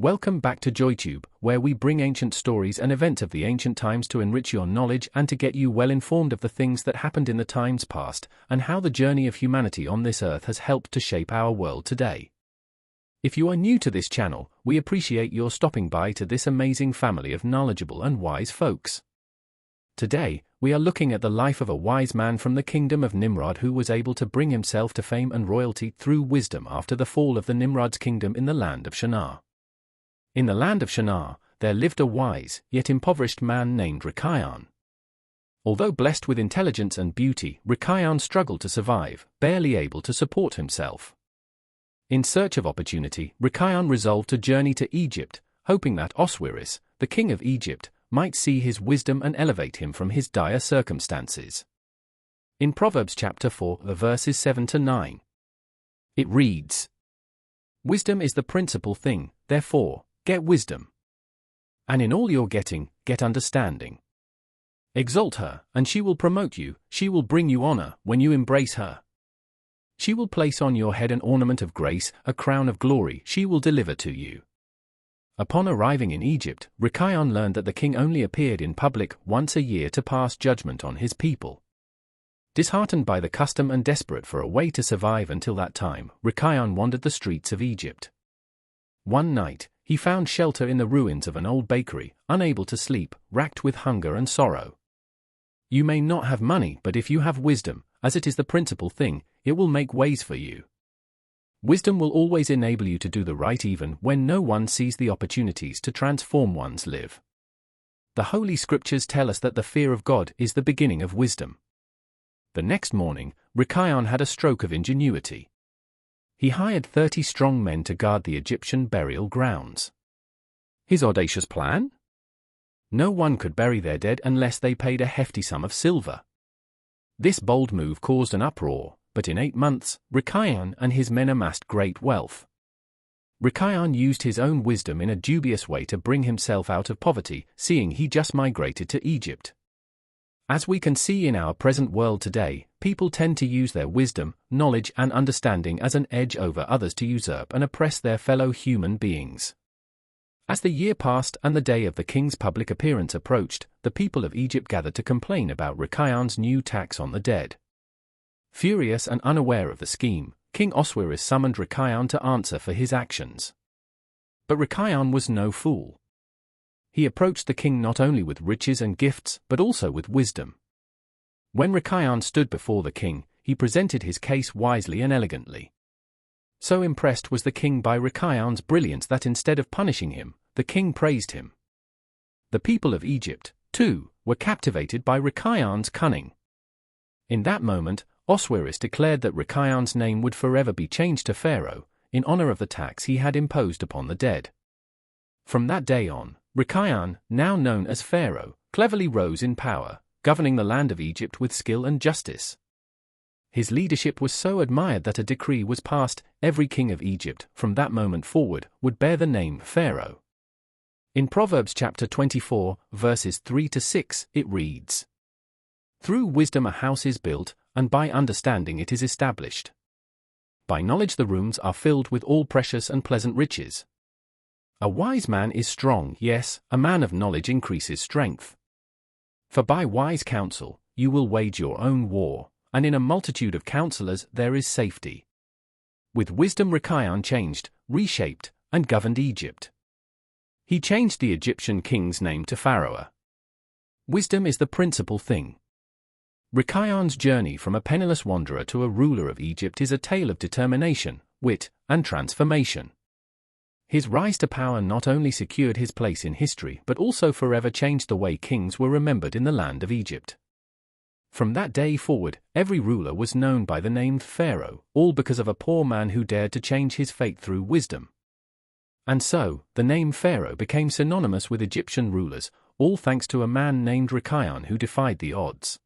Welcome back to JoyTube, where we bring ancient stories and events of the ancient times to enrich your knowledge and to get you well informed of the things that happened in the times past and how the journey of humanity on this earth has helped to shape our world today. If you are new to this channel, we appreciate your stopping by to this amazing family of knowledgeable and wise folks. Today, we are looking at the life of a wise man from the kingdom of Nimrod who was able to bring himself to fame and royalty through wisdom after the fall of the Nimrod's kingdom in the land of Shinar. In the land of Shinar, there lived a wise, yet impoverished man named Rikayon. Although blessed with intelligence and beauty, Rikayon struggled to survive, barely able to support himself. In search of opportunity, Rikayon resolved to journey to Egypt, hoping that Osiris, the king of Egypt, might see his wisdom and elevate him from his dire circumstances. In Proverbs chapter 4, verses 7 to 9, it reads, "Wisdom is the principal thing, therefore, get wisdom. And in all your getting, get understanding. Exalt her, and she will promote you, she will bring you honor when you embrace her. She will place on your head an ornament of grace, a crown of glory she will deliver to you." Upon arriving in Egypt, Rikayon learned that the king only appeared in public once a year to pass judgment on his people. Disheartened by the custom and desperate for a way to survive until that time, Rikayon wandered the streets of Egypt. One night, he found shelter in the ruins of an old bakery, unable to sleep, racked with hunger and sorrow. You may not have money, but if you have wisdom, as it is the principal thing, it will make ways for you. Wisdom will always enable you to do the right even when no one sees the opportunities to transform one's life. The Holy Scriptures tell us that the fear of God is the beginning of wisdom. The next morning, Rikayon had a stroke of ingenuity. He hired 30 strong men to guard the Egyptian burial grounds. His audacious plan? No one could bury their dead unless they paid a hefty sum of silver. This bold move caused an uproar, but in 8 months, Rikayon and his men amassed great wealth. Rikayon used his own wisdom in a dubious way to bring himself out of poverty, seeing he just migrated to Egypt. As we can see in our present world today, people tend to use their wisdom, knowledge and understanding as an edge over others to usurp and oppress their fellow human beings. As the year passed and the day of the king's public appearance approached, the people of Egypt gathered to complain about Rikayon's new tax on the dead. Furious and unaware of the scheme, King Osiris summoned Rikayon to answer for his actions. But Rikayon was no fool. He approached the king not only with riches and gifts, but also with wisdom. When Rikayon stood before the king, he presented his case wisely and elegantly. So impressed was the king by Rikayon's brilliance that instead of punishing him, the king praised him. The people of Egypt, too, were captivated by Rikayon's cunning. In that moment, Osiris declared that Rikayon's name would forever be changed to Pharaoh, in honor of the tax he had imposed upon the dead. From that day on, Rikayon, now known as Pharaoh, cleverly rose in power, governing the land of Egypt with skill and justice. His leadership was so admired that a decree was passed: every king of Egypt, from that moment forward, would bear the name Pharaoh. In Proverbs chapter 24, verses 3 to 6, it reads, "Through wisdom a house is built, and by understanding it is established. By knowledge the rooms are filled with all precious and pleasant riches. A wise man is strong, yes, a man of knowledge increases strength. For by wise counsel, you will wage your own war, and in a multitude of counselors there is safety." With wisdom Rikayon changed, reshaped, and governed Egypt. He changed the Egyptian king's name to Pharaoh. Wisdom is the principal thing. Rikayon's journey from a penniless wanderer to a ruler of Egypt is a tale of determination, wit, and transformation. His rise to power not only secured his place in history but also forever changed the way kings were remembered in the land of Egypt. From that day forward, every ruler was known by the name Pharaoh, all because of a poor man who dared to change his fate through wisdom. And so, the name Pharaoh became synonymous with Egyptian rulers, all thanks to a man named Rikayon who defied the odds.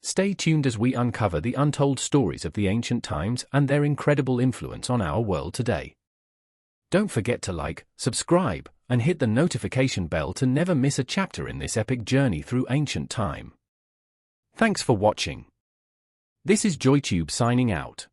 Stay tuned as we uncover the untold stories of the ancient times and their incredible influence on our world today. Don't forget to like, subscribe, and hit the notification bell to never miss a chapter in this epic journey through ancient time. Thanks for watching. This is JoyTube signing out.